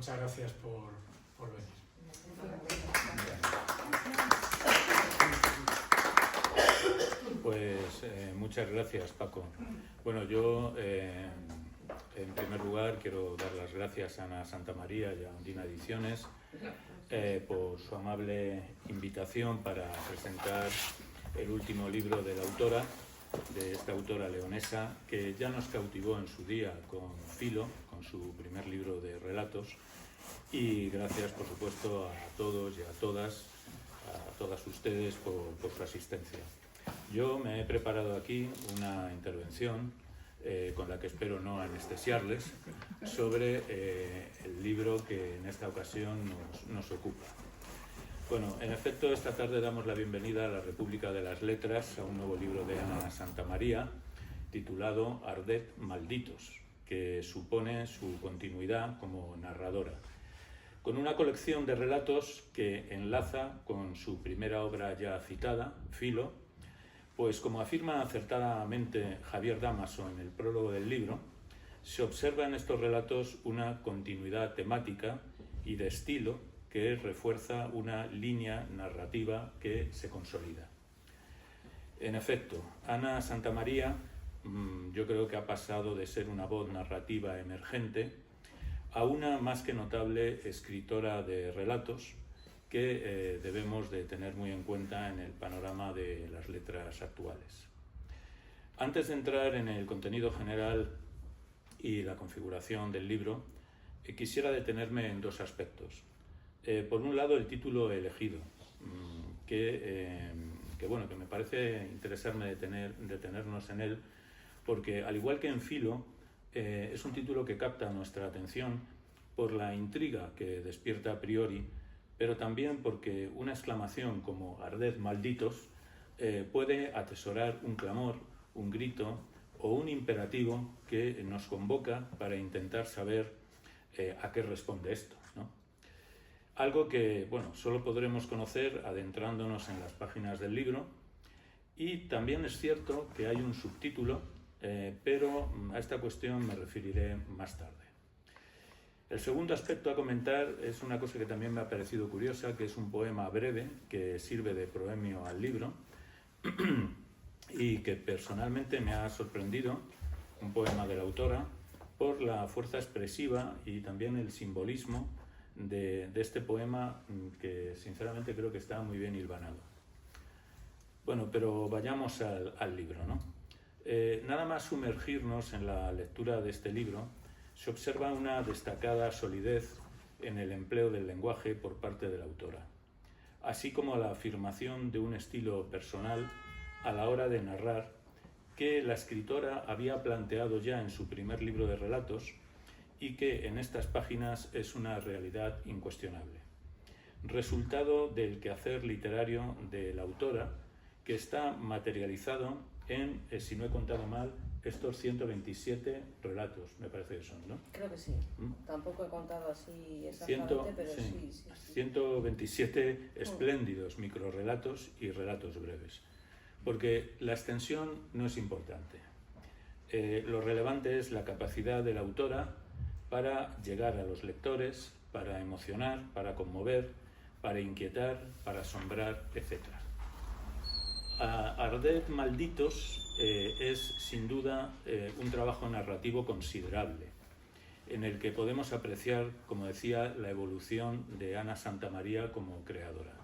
muchas gracias por venir. Pues muchas gracias, Paco. Bueno, yo en primer lugar quiero dar las gracias a Ana Santamaría y a Ondina Ediciones por su amable invitación para presentar el último libro de la autora, de esta autora leonesa, que ya nos cautivó en su día con Filo, con su primer libro de relatos. Y gracias, por supuesto, a todos y a todas ustedes por su asistencia. Yo me he preparado aquí una intervención con la que espero no anestesiarles sobre el libro que en esta ocasión nos ocupa. Bueno, en efecto, esta tarde damos la bienvenida a la República de las Letras, a un nuevo libro de Ana Santamaría, titulado Ardet Malditos, que supone su continuidad como narradora, con una colección de relatos que enlaza con su primera obra ya citada, Filo, pues como afirma acertadamente Javier Dámaso en el prólogo del libro, se observa en estos relatos una continuidad temática y de estilo que refuerza una línea narrativa que se consolida. En efecto, Ana Santamaría yo creo que ha pasado de ser una voz narrativa emergente a una más que notable escritora de relatos que debemos de tener muy en cuenta en el panorama de las letras actuales. Antes de entrar en el contenido general y la configuración del libro, quisiera detenerme en dos aspectos. Por un lado, el título elegido, que me parece interesarme detenernos en él, porque al igual que en Filo, es un título que capta nuestra atención por la intriga que despierta a priori, pero también porque una exclamación como Ardet Malditos puede atesorar un clamor, un grito o un imperativo que nos convoca para intentar saber a qué responde esto, ¿no? Algo que, solo podremos conocer adentrándonos en las páginas del libro, y también es cierto que hay un subtítulo, pero a esta cuestión me referiré más tarde. El segundo aspecto a comentar es una cosa que también me ha parecido curiosa, que es un poema breve que sirve de proemio al libro y que personalmente me ha sorprendido, un poema de la autora, por la fuerza expresiva y también el simbolismo de este poema, que sinceramente creo que está muy bien hilvanado. Bueno, pero vayamos al libro, ¿no? Nada más sumergirnos en la lectura de este libro, se observa una destacada solidez en el empleo del lenguaje por parte de la autora, así como la afirmación de un estilo personal a la hora de narrar que la escritora había planteado ya en su primer libro de relatos y que en estas páginas es una realidad incuestionable. Resultado del quehacer literario de la autora, que está materializado en, si no he contado mal, estos 127 relatos, me parece que son, ¿no? Creo que sí. Tampoco he contado así exactamente, pero sí. 127 espléndidos microrelatos y relatos breves. Porque la extensión no es importante. Lo relevante es la capacidad de la autora para llegar a los lectores, para emocionar, para conmover, para inquietar, para asombrar, etc. Ardet Malditos es sin duda un trabajo narrativo considerable, en el que podemos apreciar, como decía, la evolución de Ana Santamaría como creadora.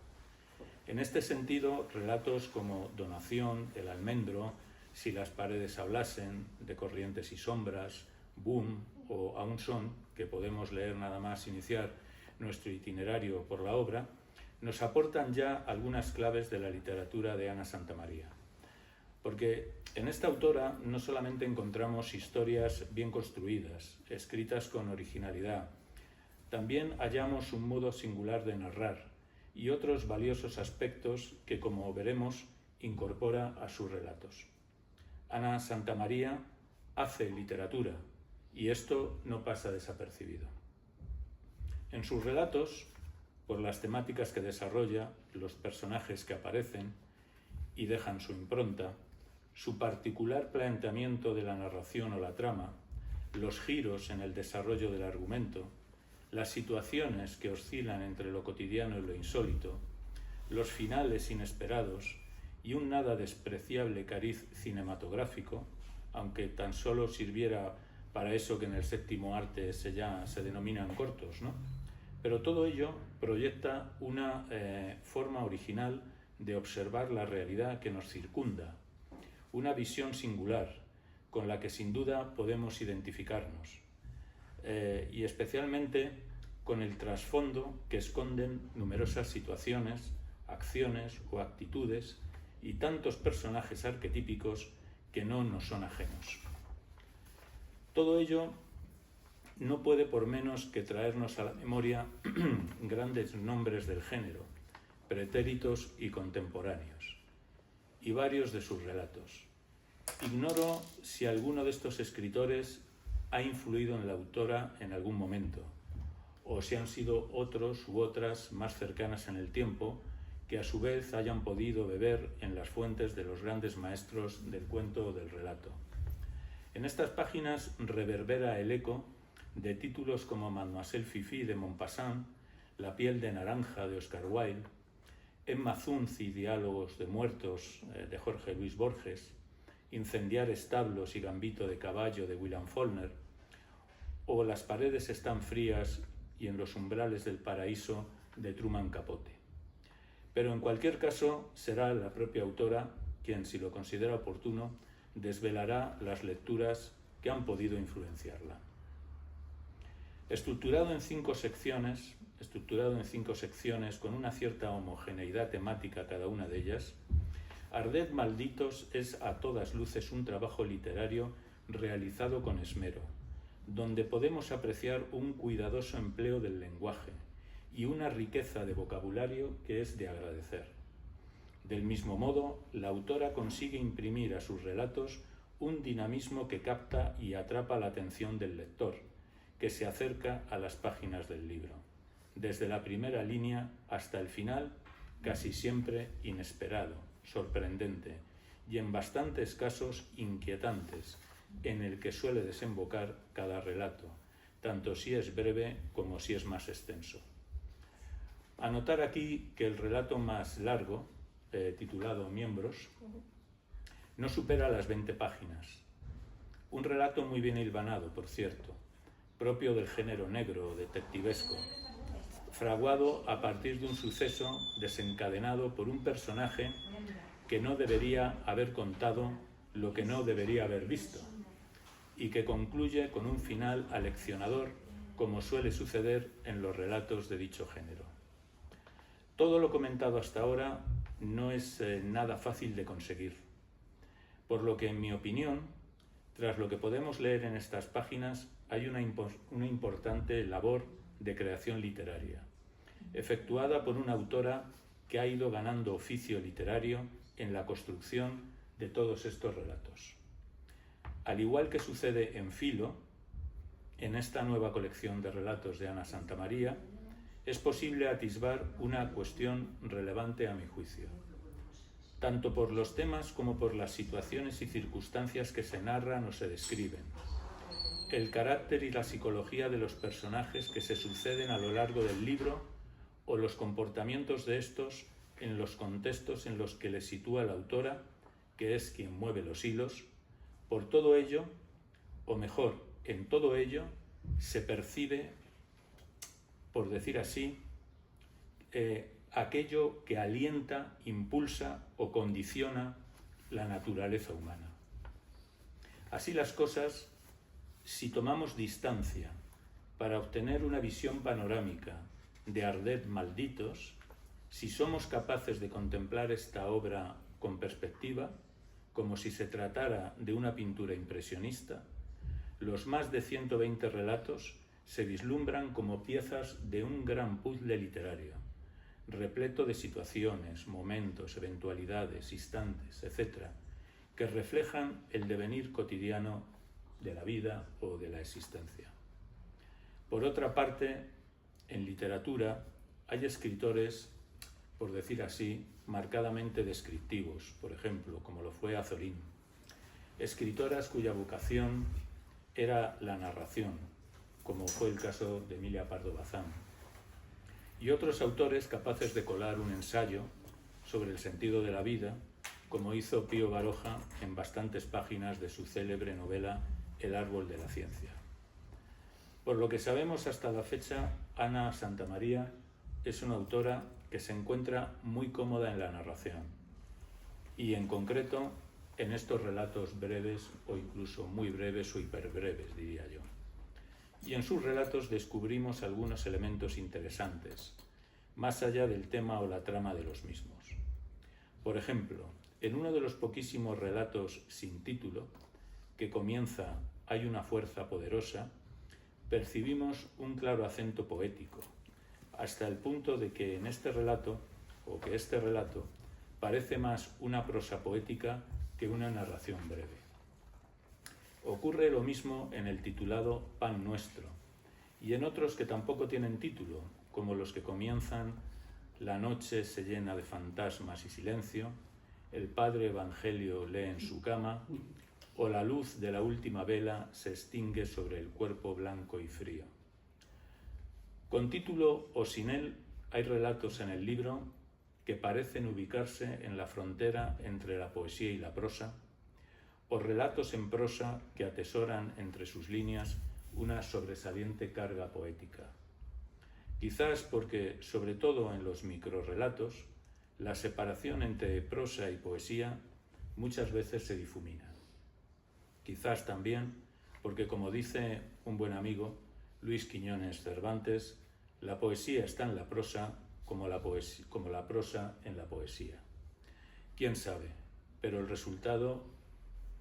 En este sentido, relatos como Donación, El almendro, Si las paredes hablasen, De corrientes y sombras, Boom o Aún son, que podemos leer nada más iniciar nuestro itinerario por la obra, nos aportan ya algunas claves de la literatura de Ana Santamaría. Porque en esta autora no solamente encontramos historias bien construidas, escritas con originalidad, también hallamos un modo singular de narrar y otros valiosos aspectos que, como veremos, incorpora a sus relatos. Ana Santamaría hace literatura y esto no pasa desapercibido. En sus relatos, por las temáticas que desarrolla, los personajes que aparecen y dejan su impronta, su particular planteamiento de la narración o la trama, los giros en el desarrollo del argumento, las situaciones que oscilan entre lo cotidiano y lo insólito, los finales inesperados y un nada despreciable cariz cinematográfico, aunque tan solo sirviera para eso que en el séptimo arte se denominan cortos, ¿no? Pero todo ello proyecta una forma original de observar la realidad que nos circunda, una visión singular con la que sin duda podemos identificarnos, y especialmente con el trasfondo que esconden numerosas situaciones, acciones o actitudes y tantos personajes arquetípicos que no nos son ajenos. Todo ello no puede por menos que traernos a la memoria grandes nombres del género, pretéritos y contemporáneos, y varios de sus relatos. Ignoro si alguno de estos escritores ha influido en la autora en algún momento, o si han sido otros u otras más cercanas en el tiempo, que a su vez hayan podido beber en las fuentes de los grandes maestros del cuento o del relato. En estas páginas reverbera el eco de títulos como Mademoiselle Fifi de Maupassant, La piel de naranja de Oscar Wilde, Emma Zunz y Diálogos de muertos de Jorge Luis Borges, Incendiar establos y Gambito de caballo de William Faulkner, o Las paredes están frías y en los umbrales del paraíso de Truman Capote. Pero en cualquier caso será la propia autora quien, si lo considera oportuno, desvelará las lecturas que han podido influenciarla. Estructurado en cinco secciones con una cierta homogeneidad temática cada una de ellas, Ardet Malditos es a todas luces un trabajo literario realizado con esmero, donde podemos apreciar un cuidadoso empleo del lenguaje y una riqueza de vocabulario que es de agradecer. Del mismo modo, la autora consigue imprimir a sus relatos un dinamismo que capta y atrapa la atención del lector, que se acerca a las páginas del libro, desde la primera línea hasta el final, casi siempre inesperado, sorprendente y en bastantes casos inquietantes, en el que suele desembocar cada relato, tanto si es breve como si es más extenso. Anotar aquí que el relato más largo, titulado Miembros, no supera las 20 páginas. Un relato muy bien hilvanado, por cierto, propio del género negro o detectivesco, fraguado a partir de un suceso desencadenado por un personaje que no debería haber contado lo que no debería haber visto, y que concluye con un final aleccionador, como suele suceder en los relatos de dicho género. Todo lo comentado hasta ahora no es nada fácil de conseguir, por lo que, en mi opinión, tras lo que podemos leer en estas páginas, hay una importante labor de creación literaria, efectuada por una autora que ha ido ganando oficio literario en la construcción de todos estos relatos. Al igual que sucede en Filo, en esta nueva colección de relatos de Ana Santamaría, es posible atisbar una cuestión relevante a mi juicio, tanto por los temas como por las situaciones y circunstancias que se narran o se describen, el carácter y la psicología de los personajes que se suceden a lo largo del libro o los comportamientos de estos en los contextos en los que les sitúa la autora, que es quien mueve los hilos. Por todo ello, o mejor, en todo ello, se percibe, por decir así, aquello que alienta, impulsa o condiciona la naturaleza humana. Así las cosas, si tomamos distancia para obtener una visión panorámica de Ardet Malditos, si somos capaces de contemplar esta obra con perspectiva, como si se tratara de una pintura impresionista, los más de 120 relatos se vislumbran como piezas de un gran puzzle literario, repleto de situaciones, momentos, eventualidades, instantes, etc., que reflejan el devenir cotidiano de la vida o de la existencia. Por otra parte, en literatura hay escritores, por decir así, marcadamente descriptivos, por ejemplo, como lo fue Azorín, escritoras cuya vocación era la narración, como fue el caso de Emilia Pardo Bazán, y otros autores capaces de colar un ensayo sobre el sentido de la vida, como hizo Pío Baroja en bastantes páginas de su célebre novela El árbol de la ciencia. Por lo que sabemos hasta la fecha, Ana Santamaría es una autora que se encuentra muy cómoda en la narración, y en concreto en estos relatos breves o incluso muy breves o hiperbreves, diría yo. Y en sus relatos descubrimos algunos elementos interesantes, más allá del tema o la trama de los mismos. Por ejemplo, en uno de los poquísimos relatos sin título, que comienza Hay una fuerza poderosa, percibimos un claro acento poético, hasta el punto de que en este relato, o que este relato, parece más una prosa poética que una narración breve. Ocurre lo mismo en el titulado Pan Nuestro, y en otros que tampoco tienen título, como los que comienzan La noche se llena de fantasmas y silencio, el padre Evangelio lee en su cama, o la luz de la última vela se extingue sobre el cuerpo blanco y frío. Con título o sin él, hay relatos en el libro que parecen ubicarse en la frontera entre la poesía y la prosa, o relatos en prosa que atesoran entre sus líneas una sobresaliente carga poética. Quizás porque, sobre todo en los microrrelatos, la separación entre prosa y poesía muchas veces se difumina. Quizás también porque, como dice un buen amigo, Luis Quiñones Cervantes, la poesía está en la prosa como la prosa en la poesía. ¿Quién sabe? Pero el resultado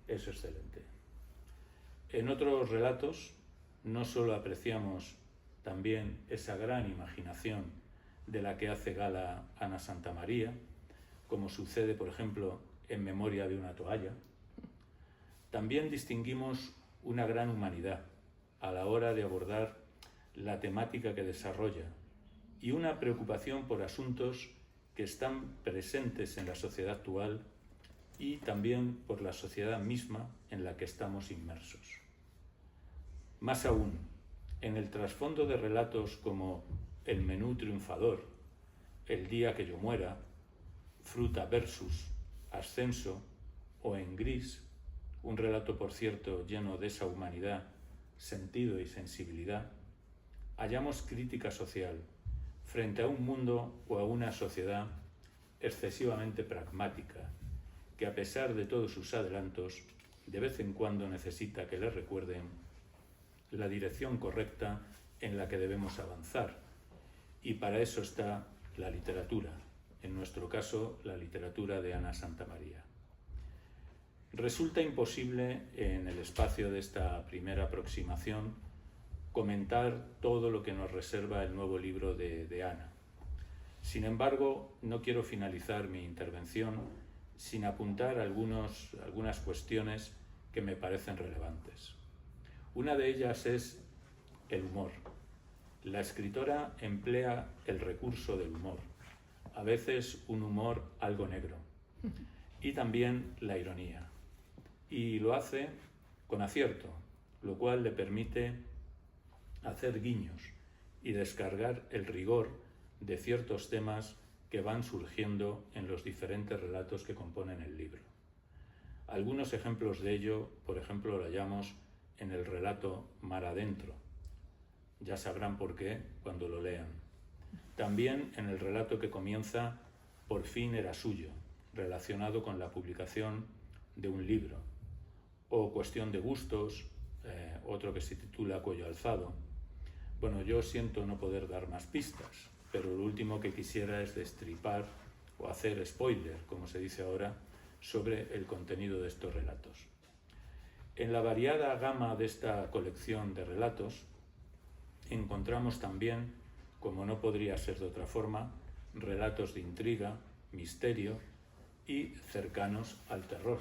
es excelente. En otros relatos no solo apreciamos también esa gran imaginación de la que hace gala Ana Santamaría, como sucede, por ejemplo, en Memoria de una toalla, también distinguimos una gran humanidad a la hora de abordar la temática que desarrolla y una preocupación por asuntos que están presentes en la sociedad actual y también por la sociedad misma en la que estamos inmersos. Más aún, en el trasfondo de relatos como El menú triunfador, El día que yo muera, Fruta versus, Ascenso o En gris, un relato, por cierto, lleno de esa humanidad, sentido y sensibilidad, hallamos crítica social frente a un mundo o a una sociedad excesivamente pragmática, que a pesar de todos sus adelantos, de vez en cuando necesita que le recuerden la dirección correcta en la que debemos avanzar. Y para eso está la literatura, en nuestro caso, la literatura de Ana Santamaría. Resulta imposible, en el espacio de esta primera aproximación, comentar todo lo que nos reserva el nuevo libro de Ana. Sin embargo, no quiero finalizar mi intervención sin apuntar algunas cuestiones que me parecen relevantes. Una de ellas es el humor. La escritora emplea el recurso del humor, a veces un humor algo negro, y también la ironía. Y lo hace con acierto, lo cual le permite hacer guiños y descargar el rigor de ciertos temas que van surgiendo en los diferentes relatos que componen el libro. Algunos ejemplos de ello, por ejemplo, lo hallamos en el relato Mar adentro. Ya sabrán por qué cuando lo lean. También en el relato que comienza Por fin era suyo, relacionado con la publicación de un libro, o Cuestión de gustos, otro que se titula Cuello alzado. Bueno, yo siento no poder dar más pistas, pero lo último que quisiera es destripar o hacer spoiler, como se dice ahora, sobre el contenido de estos relatos. En la variada gama de esta colección de relatos encontramos también, como no podría ser de otra forma, relatos de intriga, misterio y cercanos al terror.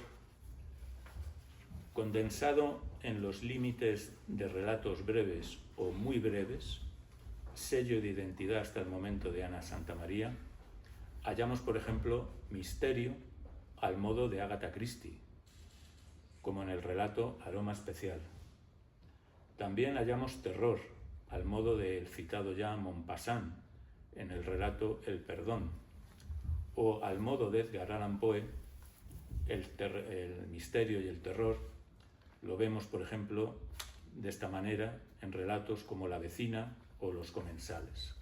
Condensado en los límites de relatos breves o muy breves, sello de identidad hasta el momento de Ana Santamaría, hallamos, por ejemplo, misterio al modo de Agatha Christie, como en el relato Aroma especial. También hallamos terror al modo del citado ya Maupassant en el relato El perdón, o al modo de Edgar Allan Poe, el misterio y el terror lo vemos, por ejemplo, de esta manera en relatos como La vecina o Los comensales.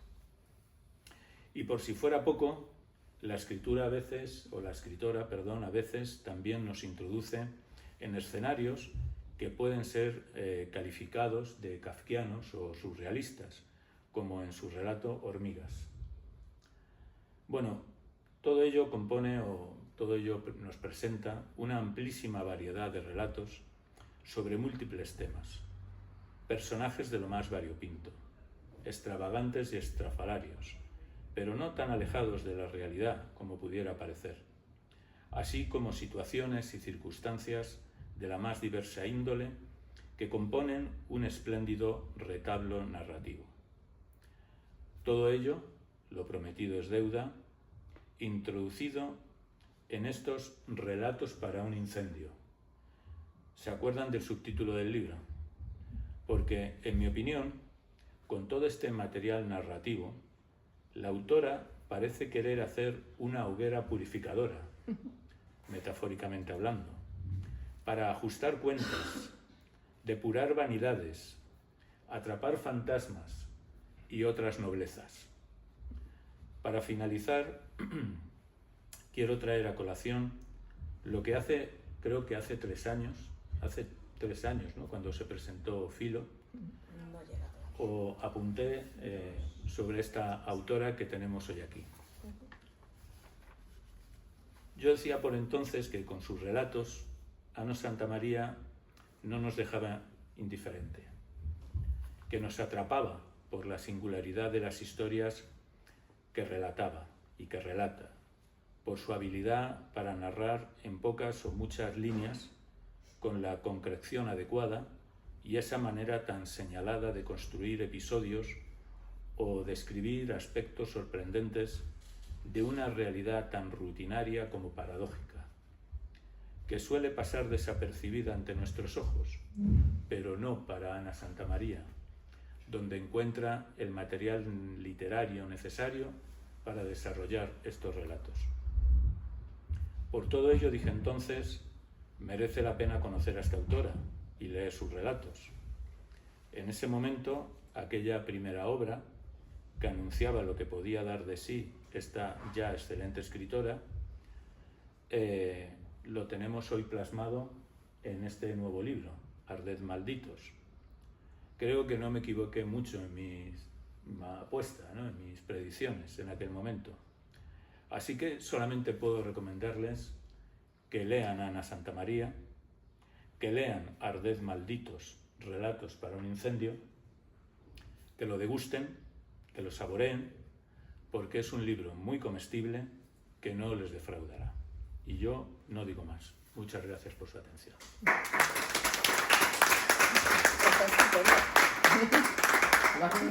Y por si fuera poco, la escritora a veces también nos introduce en escenarios que pueden ser calificados de kafkianos o surrealistas, como en su relato Hormigas. Bueno, todo ello nos presenta una amplísima variedad de relatos sobre múltiples temas, personajes de lo más variopinto, extravagantes y estrafalarios, pero no tan alejados de la realidad como pudiera parecer, así como situaciones y circunstancias de la más diversa índole que componen un espléndido retablo narrativo. Todo ello, lo prometido es deuda, introducido en estos relatos para un incendio. ¿Se acuerdan del subtítulo del libro? Porque, en mi opinión, con todo este material narrativo, la autora parece querer hacer una hoguera purificadora, metafóricamente hablando, para ajustar cuentas, depurar vanidades, atrapar fantasmas y otras noblezas. Para finalizar, quiero traer a colación lo que creo que hace 3 años, ¿no?, cuando se presentó Filo, o apunté sobre esta autora que tenemos hoy aquí. Yo decía por entonces que con sus relatos Ana Santamaría no nos dejaba indiferente, que nos atrapaba por la singularidad de las historias que relataba y que relata, por su habilidad para narrar en pocas o muchas líneas con la concreción adecuada y esa manera tan señalada de construir episodios o describir aspectos sorprendentes de una realidad tan rutinaria como paradójica, que suele pasar desapercibida ante nuestros ojos, pero no para Ana Santamaría, donde encuentra el material literario necesario para desarrollar estos relatos. Por todo ello dije entonces, merece la pena conocer a esta autora y leer sus relatos. En ese momento, aquella primera obra, que anunciaba lo que podía dar de sí esta ya excelente escritora, lo tenemos hoy plasmado en este nuevo libro, Arded Malditos. Creo que no me equivoqué mucho en mi apuesta, ¿no?, en mis predicciones en aquel momento. Así que solamente puedo recomendarles que lean a Ana Santamaría, que lean Arded Malditos, relatos para un incendio, que lo degusten, que lo saboreen, porque es un libro muy comestible que no les defraudará. Y yo no digo más. Muchas gracias por su atención.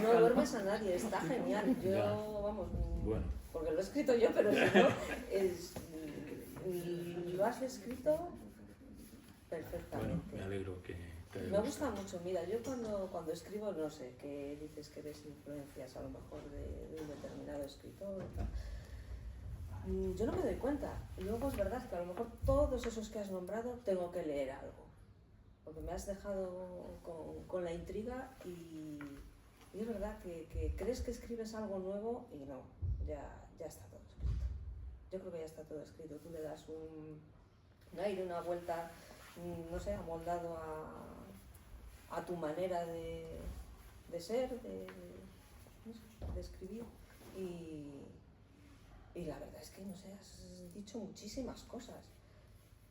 No duermes a nadie, está genial. Yo, Ya. vamos, Bueno. porque lo he escrito yo, pero si no, lo has escrito perfectamente. Bueno, me alegro que te haya Me gustado. gusta mucho, mira, yo cuando escribo, no sé, que dices que ves influencias a lo mejor de un determinado escritor, tal. Yo no me doy cuenta. Luego es verdad que a lo mejor todos esos que has nombrado tengo que leer algo, porque me has dejado con la intriga y es verdad que crees que escribes algo nuevo y no, ya está todo escrito. Yo creo que ya está todo escrito. Tú le das un aire, una vuelta, no sé, amoldado a tu manera de ser, no sé, de escribir y la verdad es que, no sé, has dicho muchísimas cosas.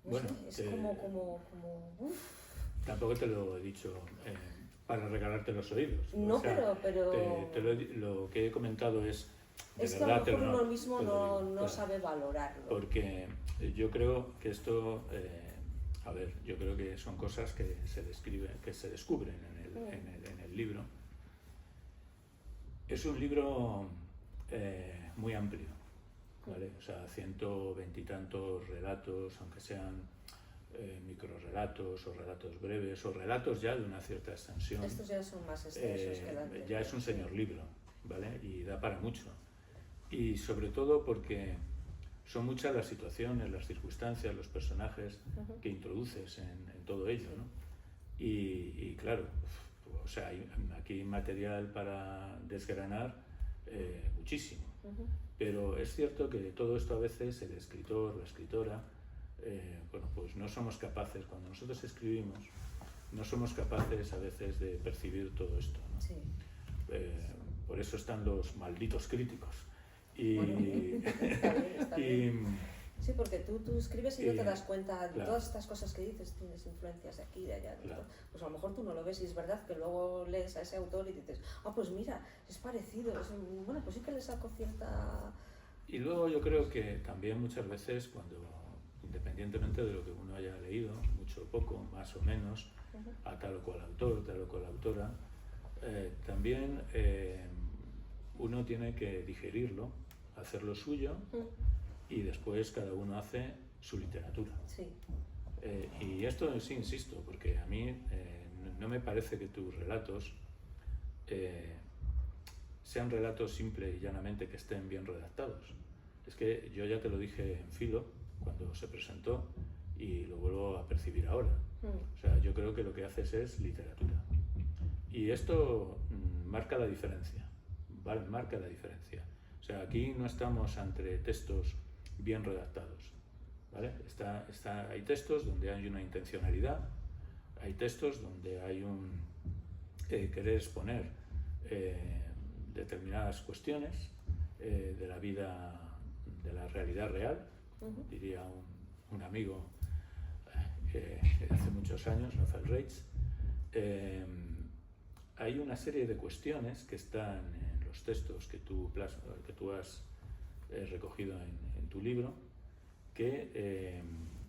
No Bueno, sé, es como uf. Tampoco te lo he dicho para regalarte los oídos. No, o sea, pero lo que he comentado es... de es que a verdad lo te mejor lo- uno mismo te lo no digo, claro. sabe valorarlo. Porque yo creo que esto, yo creo que son cosas que se descubren en el libro. Es un libro muy amplio, ¿vale? O sea, 120 y tantos relatos, aunque sean microrelatos o relatos breves o relatos ya de una cierta extensión. Estos ya son más extensos que el anterior. Ya es un señor libro, ¿vale? Y da para mucho. Y sobre todo porque son muchas las situaciones, las circunstancias, los personajes que introduces en todo ello, ¿no? Y claro, o sea, hay aquí material para desgranar muchísimo. Pero es cierto que todo esto a veces el escritor, la escritora, bueno, pues no somos capaces, cuando nosotros escribimos, no somos capaces a veces de percibir todo esto, ¿no? Sí. Por eso están los malditos críticos. Y, Bueno, está bien. y Sí, porque tú escribes y no te das cuenta de claro. todas estas cosas que dices, tienes influencias de aquí, de allá, de Claro. esto. Pues a lo mejor tú no lo ves y es verdad que luego lees a ese autor y dices, ah, pues mira, es parecido, bueno, pues sí que le saco cierta... Y luego yo creo que también muchas veces cuando, independientemente de lo que uno haya leído, mucho o poco, más o menos, a tal o cual autor, tal o cual autora, también uno tiene que digerirlo, hacerlo suyo y después cada uno hace su literatura. Sí. Y esto sí insisto, porque a mí no me parece que tus relatos sean relatos simple y llanamente que estén bien redactados. Es que yo ya te lo dije en Filo cuando se presentó y lo vuelvo a percibir ahora. O sea, yo creo que lo que haces es literatura. Y esto marca la diferencia, ¿vale? Marca la diferencia. O sea, aquí no estamos ante textos bien redactados, ¿vale? Hay textos donde hay una intencionalidad, hay textos donde hay un querer exponer determinadas cuestiones de la vida, de la realidad real, diría un amigo hace muchos años, Rafael Reitz. Hay una serie de cuestiones que están en los textos que tú has recogido en tu libro, que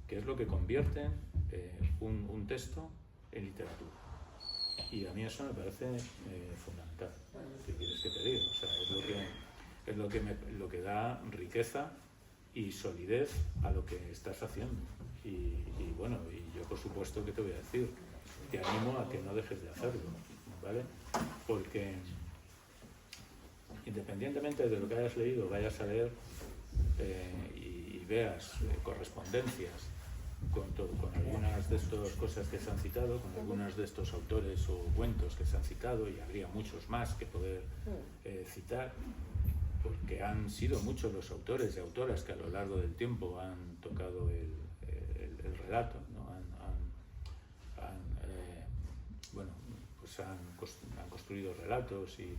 es lo que convierte un texto en literatura. Y a mí eso me parece fundamental. ¿Qué quieres que te diga? O sea, es lo que da riqueza y solidez a lo que estás haciendo. Y bueno, y yo por supuesto que te voy a decir, te animo a que no dejes de hacerlo, ¿vale? Porque independientemente de lo que hayas leído, vayas a leer y veas correspondencias con algunas de estas cosas que se han citado, con algunos de estos autores o cuentos que se han citado, y habría muchos más que poder citar, porque han sido muchos los autores y autoras que a lo largo del tiempo han tocado el relato, ¿no? Han construido relatos y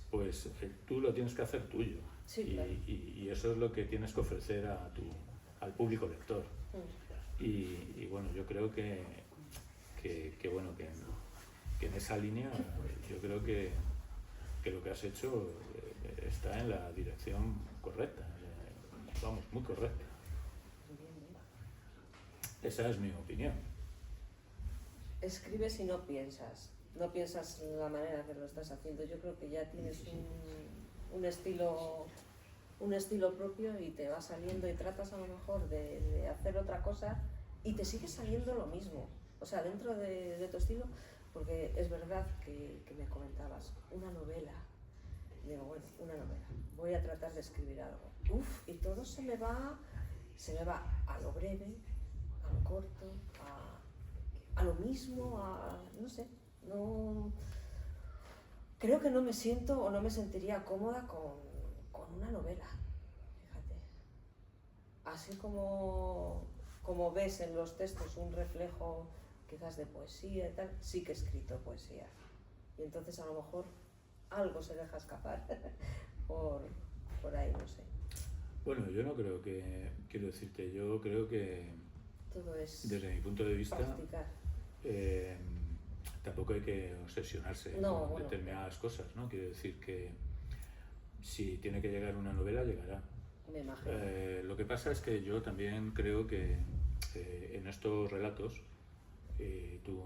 pues tú lo tienes que hacer tuyo. Sí, claro. Y eso es lo que tienes que ofrecer al público lector. Y bueno, yo creo que en esa línea yo creo que lo que has hecho está en la dirección correcta, vamos, muy correcta. Esa es mi opinión. Escribes y no piensas la manera que lo estás haciendo. Yo creo que ya tienes un estilo propio y te va saliendo y tratas a lo mejor de hacer otra cosa y te sigue saliendo lo mismo. O sea, dentro de tu estilo, porque es verdad que me comentabas, una novela. Digo, bueno, una novela. Voy a tratar de escribir algo. Y todo se me va a lo breve, a lo corto, a lo mismo, no sé. No, creo que no me siento o no me sentiría cómoda con una novela, fíjate. Así como ves en los textos un reflejo quizás de poesía y tal, sí que he escrito poesía. Y entonces a lo mejor algo se deja escapar por ahí, no sé. Bueno, yo no creo que, quiero decirte, yo creo que todo es desde mi punto de vista practicar. Tampoco hay que obsesionarse con determinadas cosas, ¿no? Quiero decir que si tiene que llegar una novela, llegará. Me imagino. Lo que pasa es que yo también creo que en estos relatos, tú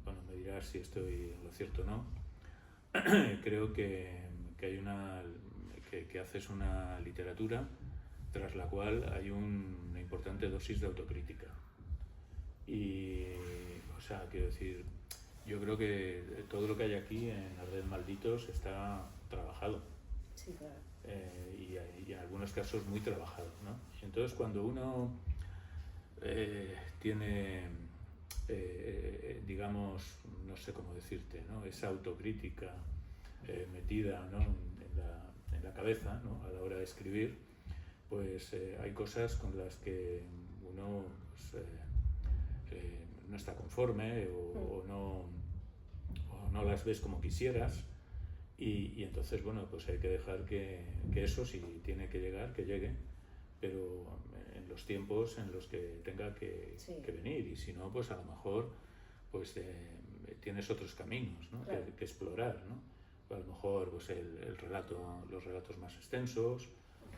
bueno, me dirás si estoy en lo cierto o no, creo que haces una literatura tras la cual hay una importante dosis de autocrítica. Y, o sea, quiero decir, yo creo que todo lo que hay aquí en Arder Malditos está trabajado. Sí, claro. Y en algunos casos muy trabajado, ¿no? Entonces, cuando uno tiene, digamos, no sé cómo decirte, ¿no? Esa autocrítica metida, ¿no? en la cabeza, ¿no? A la hora de escribir, pues hay cosas con las que uno pues, no está conforme o no las ves como quisieras. Y entonces, bueno, pues hay que dejar que eso, si tiene que llegar, que llegue, pero en los tiempos en los que tenga que venir. Y si no, pues a lo mejor pues tienes otros caminos, ¿no? Claro. que explorar, ¿no? A lo mejor pues el relato, los relatos más extensos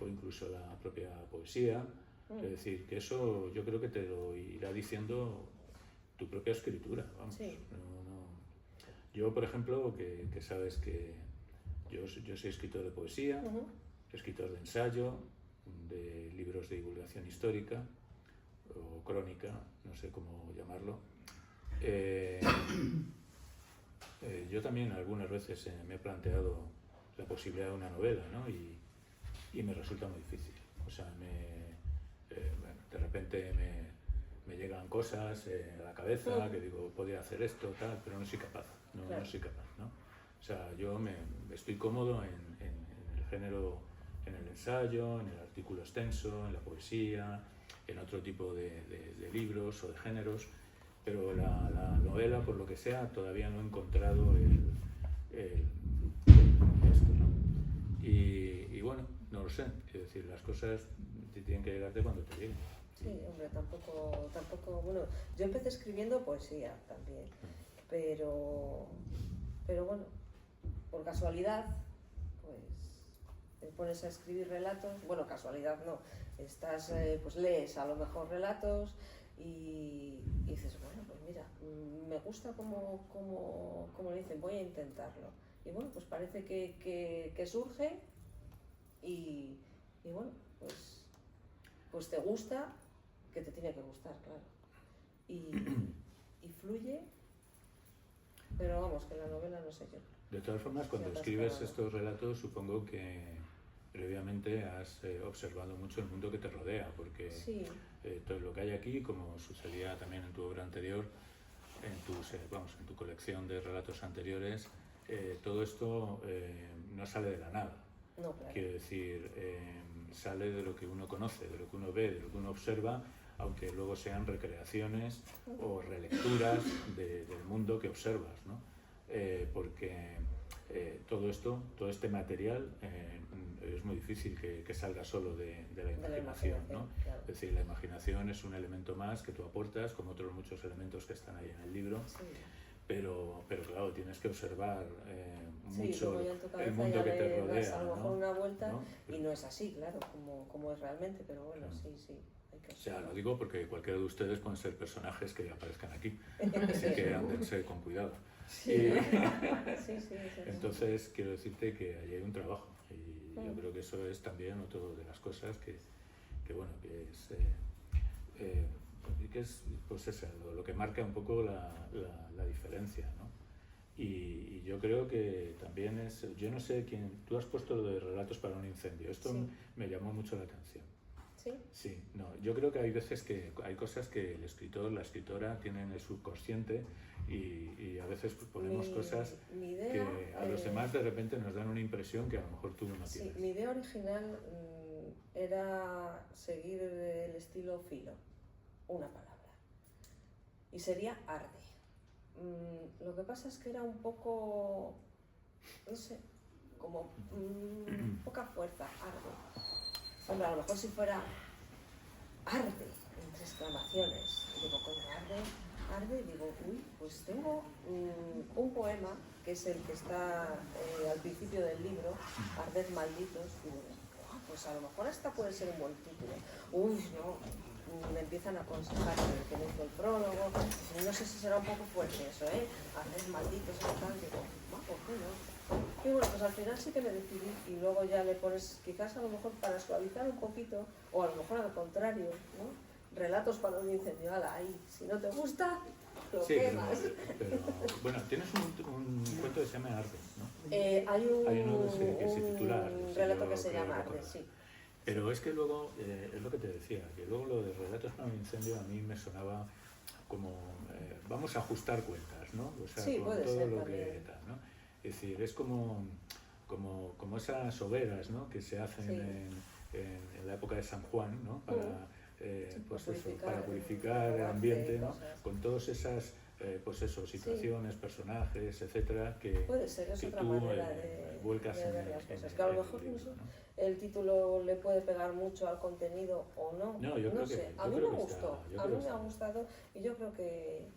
o incluso la propia poesía. Es decir, que eso yo creo que te lo irá diciendo tu propia escritura, vamos. Sí. Yo, por ejemplo, que sabes que yo soy escritor de poesía, escritor de ensayo, de libros de divulgación histórica o crónica, no sé cómo llamarlo. Yo también algunas veces me he planteado la posibilidad de una novela, ¿no? Y me resulta muy difícil. O sea, bueno, de repente me llegan cosas a la cabeza que digo, podría hacer esto, tal, pero no soy capaz, no soy capaz, ¿no? O sea, yo estoy cómodo en el género, en el ensayo, en el artículo extenso, en la poesía, en otro tipo de libros o de géneros, pero la novela, por lo que sea, todavía no he encontrado esto, ¿no? Y bueno, no lo sé, quiero decir, las cosas tienen que llegarte cuando te lleguen. Sí, hombre, tampoco, bueno, yo empecé escribiendo poesía también, pero bueno, por casualidad, pues te pones a escribir relatos, bueno, casualidad no, estás, pues lees a lo mejor relatos y dices, bueno, pues mira, me gusta como le dicen, voy a intentarlo. Y bueno, pues parece que surge y bueno, pues te gusta, que te tiene que gustar, claro. Y fluye, pero vamos, que la novela no sé yo. De todas formas, cuando escribes estos relatos, supongo que previamente has observado mucho el mundo que te rodea, porque sí. Todo lo que hay aquí, como sucedía también en tu obra anterior, en tu colección de relatos anteriores, todo esto no sale de la nada. No, claro. Quiero decir, sale de lo que uno conoce, de lo que uno ve, de lo que uno observa, aunque luego sean recreaciones o relecturas del mundo que observas, ¿no? Porque todo este material es muy difícil que salga solo de la imaginación, ¿no? Claro. Es decir, la imaginación es un elemento más que tú aportas, como otros muchos elementos que están ahí en el libro, sí. pero claro, tienes que observar mucho sí, el mundo que te rodea, a lo mejor, ¿no? Una vuelta, ¿no? Y no es así, claro, como es realmente, pero bueno, claro. sí. O sea, lo digo porque cualquiera de ustedes pueden ser personajes que aparezcan aquí, así que ándense con cuidado. Sí. Entonces, quiero decirte que ahí hay un trabajo y yo creo que eso es también otra de las cosas que es pues eso, lo que marca un poco la diferencia, ¿no? Y yo creo que también yo no sé quién, tú has puesto lo de relatos para un incendio, esto me llamó mucho la atención. ¿Sí? Sí, no, yo creo que hay veces que hay cosas que el escritor, la escritora tienen en el subconsciente y a veces ponemos cosas que a los demás de repente nos dan una impresión que a lo mejor tú no tienes. Sí, mi idea original era seguir el estilo Filo, una palabra, y sería arde. Lo que pasa es que era un poco, no sé, como poca fuerza, arde. Hombre, a lo mejor si fuera arde, entre exclamaciones, digo, coño, arde, digo, uy, pues tengo un poema, que es el que está al principio del libro, Arder Malditos, y digo, pues a lo mejor hasta puede ser un buen título. Uy, no, me empiezan a aconsejar que me hizo el prólogo, no sé si será un poco fuerte eso, Arder Malditos, y tal, digo, ¿por qué no? Y bueno, pues al final sí que me decidí y luego ya le pones, quizás a lo mejor para suavizar un poquito, o a lo mejor al contrario, ¿no? relatos para un incendio, ala, ahí, si no te gusta, lo Sí, quemas. pero bueno, tienes un cuento que se llama Arde, ¿no? Hay uno que se titula Arde, un sí, relato yo que se creo llama recordar. Arde, sí. Pero es que luego, es lo que te decía, que luego lo de relatos para un incendio a mí me sonaba como, vamos a ajustar cuentas, ¿no? O sea, Sí, con puede todo ser lo también. que tal, ¿no? Es decir, es como esas hogueras, ¿no? Que se hacen Sí. en la época de San Juan, ¿no? Para, Sí, pues para eso, purificar para el purificar el arte, ambiente, ¿no? cosas. Con todas esas, pues eso, situaciones, personajes, etcétera, que, Puede ser, es que otra tú manera de vuelcas ver en las el- cosas. Que a lo en el mejor libro, no sé, ¿no? el título le puede pegar mucho al contenido o no. No, yo creo sé, que- a yo mí creo me que gustó, está- yo a creo mí que me ha está. gustado y yo creo que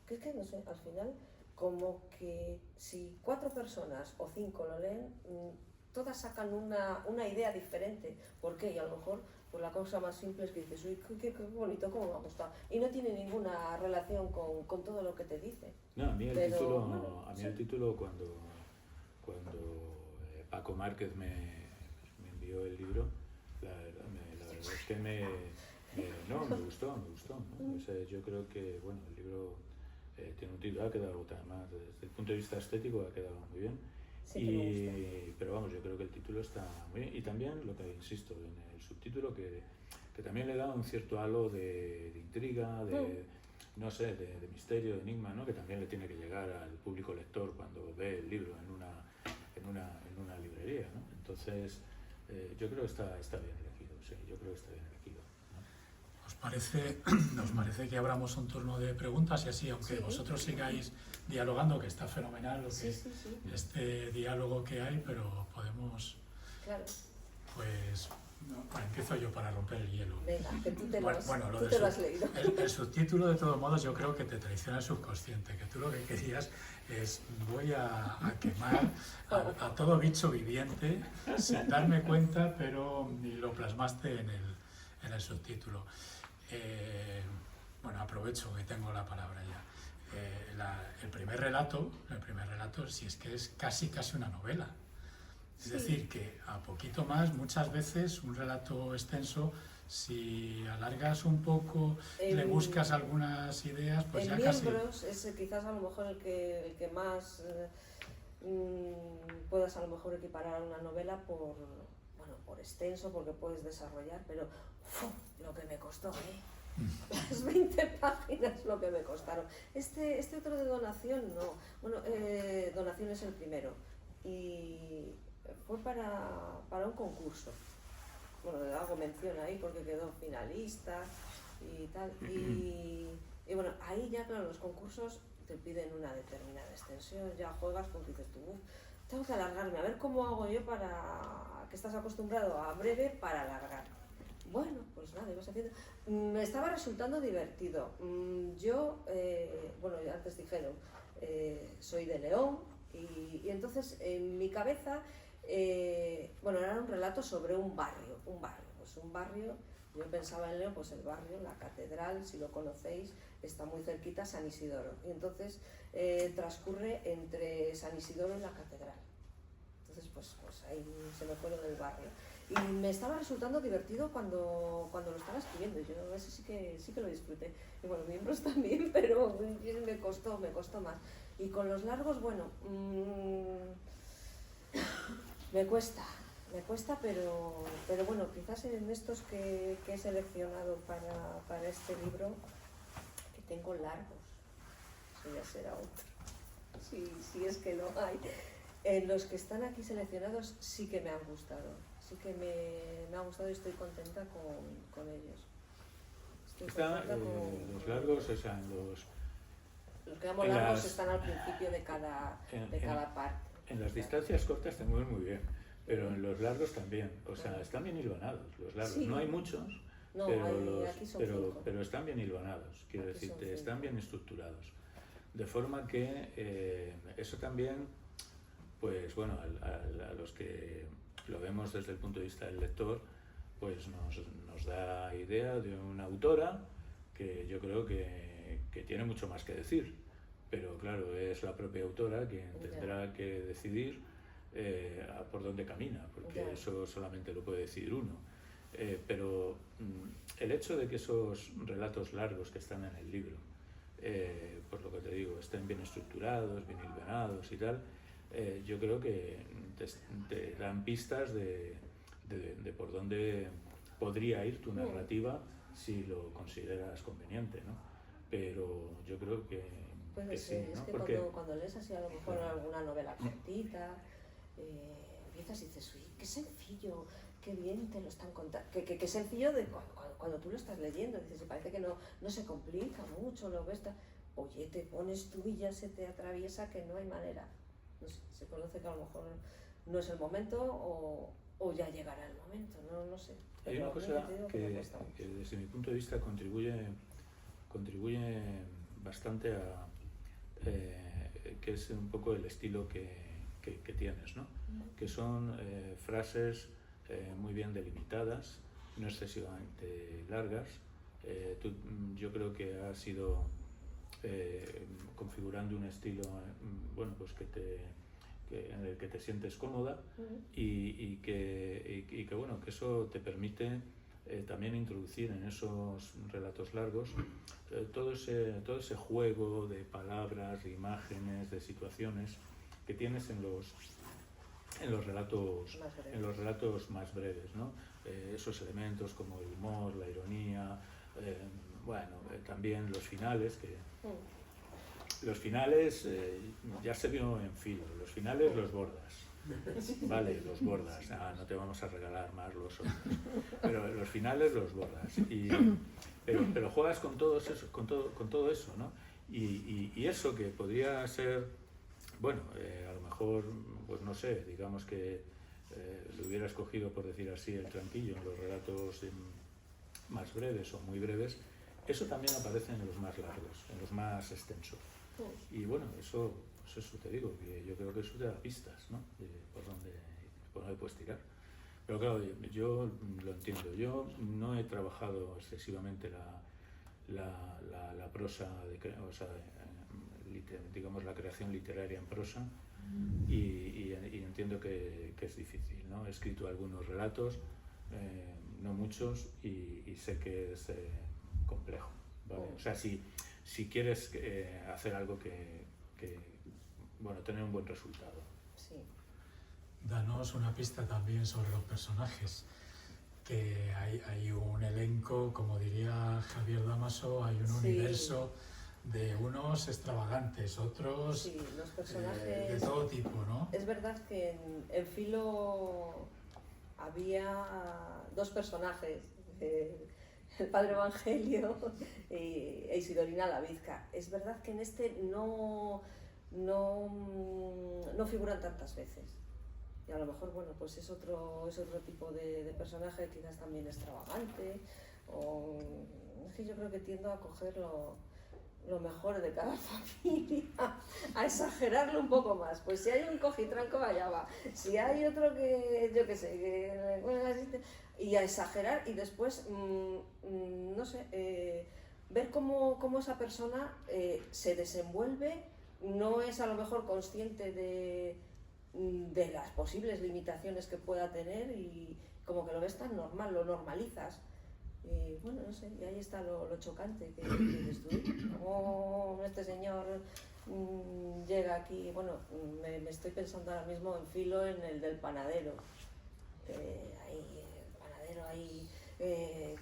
es que no sé, al final como que si 4 personas o 5 lo leen, todas sacan una idea diferente. ¿Por qué? Y a lo mejor pues la cosa más simple es que dices, uy, qué bonito, cómo me ha gustado. Y no tiene ninguna relación con todo lo que te dice. No, a mí el Pero, título, bueno, sí. cuando Paco Márquez me envió el libro, la verdad es que no, me gustó, ¿no? O sea, yo creo que, bueno, el libro tiene un título, ha quedado, además, desde el punto de vista estético, ha quedado muy bien. Sí que me gustó. Pero vamos, yo creo que el título está muy bien. Y también, lo que insisto, en el subtítulo, que también le da un cierto halo de intriga, no sé, de misterio, de enigma, ¿no? Que también le tiene que llegar al público lector cuando ve el libro en una librería, ¿no? Entonces, yo creo que está bien elegido, sí, yo creo que está bien elegido, ¿no? ¿Os parece que abramos un turno de preguntas y así, aunque Sí. vosotros sigáis dialogando, que está fenomenal lo que, Sí. este diálogo que hay, pero podemos, Claro. pues, empiezo yo para romper el hielo. Venga, que tú te lo has, lo tú del te lo has leído. el subtítulo, de todos modos, yo creo que te traiciona el subconsciente, que tú lo que querías es voy a quemar a todo bicho viviente sin darme cuenta, pero lo plasmaste en el subtítulo. Bueno, aprovecho que tengo la palabra ya. El primer relato, si es que es casi una novela. Es decir, que a poquito más, muchas veces, un relato extenso, si alargas un poco, le buscas algunas ideas, pues ya casi... Miembros es quizás a lo mejor el que más puedas a lo mejor equiparar a una novela por extenso, porque puedes desarrollar, pero ¡uf! Lo que me costó, las 20 páginas lo que me costaron. Este otro de Donación no. Bueno, Donación es el primero y fue para un concurso. Bueno, hago mención ahí porque quedó finalista y tal. Y bueno, ahí ya, claro, los concursos te piden una determinada extensión, ya juegas porque dices tú, tengo que alargarme, a ver cómo hago yo para que estás acostumbrado a breve para alargar. Bueno, pues nada, ibas haciendo. Me estaba resultando divertido. Yo, bueno, antes dijeron, soy de León y entonces en mi cabeza, bueno, era un relato sobre un barrio, pues un barrio. Yo pensaba en León, pues el barrio, la catedral, si lo conocéis, está muy cerquita a San Isidoro. Y entonces transcurre entre San Isidoro y la catedral. Entonces, pues ahí se me fue lo del barrio. Y me estaba resultando divertido cuando lo estaba escribiendo. Yo ese sí que lo disfruté. Y bueno, miembros también, pero me costó más. Y con los largos, bueno, me cuesta, pero bueno, quizás en estos que he seleccionado para este libro, que tengo largos, eso ya será otro, si es que lo hay. En los que están aquí seleccionados sí que me han gustado, sí que me ha gustado y estoy contenta con ellos. Los largos, o sea, los que llamo largos están al principio de cada parte. En las distancias cortas te mueves muy bien, pero en los largos también, o sea, están bien hilvanados los largos. Sí. No hay muchos, No, aquí son pero están bien hilvanados, quiero decirte, están bien estructurados. De forma que eso también, pues bueno, a los que lo vemos desde el punto de vista del lector, pues nos da idea de una autora que yo creo que tiene mucho más que decir, pero claro, es la propia autora quien tendrá que decidir por dónde camina, porque eso solamente lo puede decidir uno. Pero el hecho de que esos relatos largos que están en el libro, por lo que te digo, estén bien estructurados, bien hilvanados y tal, yo creo que te dan pistas de por dónde podría ir tu narrativa si lo consideras conveniente, ¿no? Pero yo creo que Puede ser, sí, es ¿no? que Porque cuando lees así a lo mejor alguna novela cortita, empiezas y dices, uy, qué sencillo, qué bien te lo están contando, qué sencillo de cuando tú lo estás leyendo, dices, y parece que no se complica mucho, lo ves, oye, te pones tú y ya se te atraviesa que no hay manera. No sé, se conoce que a lo mejor no es el momento o ya llegará el momento, no sé. hay Pero una cosa me cuesta mucho. que desde mi punto de vista contribuye bastante a que es un poco el estilo que tienes, ¿no? Que son frases muy bien delimitadas, no excesivamente largas. Yo creo que has ido configurando un estilo, bueno, pues en el que te sientes cómoda y que bueno, que eso te permite también introducir en esos relatos largos todo ese juego de palabras, de imágenes, de situaciones que tienes en los relatos más breves, ¿no? Esos elementos como el humor, la ironía, también los finales, los finales ya se vio en Filo, los finales los bordas. Vale, los bordas, no te vamos a regalar más los otros, pero los finales los bordas, pero juegas con todo eso, ¿no? Y eso que podría ser, bueno, a lo mejor, pues no sé, digamos que lo hubiera escogido, por decir así, el tranquillo en los relatos más breves o muy breves, eso también aparece en los más largos, en los más extensos. Y bueno, eso te digo, que yo creo que eso te da pistas, ¿no? De por dónde puedes tirar. Pero claro, yo lo entiendo. Yo no he trabajado excesivamente la prosa, digamos la creación literaria en prosa y entiendo que es difícil, ¿no? He escrito algunos relatos, no muchos, y sé que es complejo, ¿vale? O sea, si quieres hacer algo bueno, tener un buen resultado. Sí. Danos una pista también sobre los personajes, que hay un elenco, como diría Javier Dámaso, hay un universo de unos extravagantes, otros Sí, los personajes de todo tipo, ¿no? Es verdad que en Filo había dos personajes, el padre Evangelio e Isidorina la Vizca. Es verdad que en este no figuran tantas veces. Y a lo mejor, bueno, pues es otro tipo de personaje, quizás también extravagante. Es que yo creo que tiendo a coger lo mejor de cada familia, a exagerarlo un poco más. Pues si hay un cojitranco, allá va. Si hay otro que, yo qué sé, y a exagerar y después, no sé, ver cómo esa persona se desenvuelve, no es a lo mejor consciente de las posibles limitaciones que pueda tener y como que lo ves tan normal, lo normalizas. Y bueno, no sé, y ahí está lo chocante que dices tú. Como este señor llega aquí, bueno, me estoy pensando ahora mismo en Filo, en el del panadero. Ahí, el panadero ahí,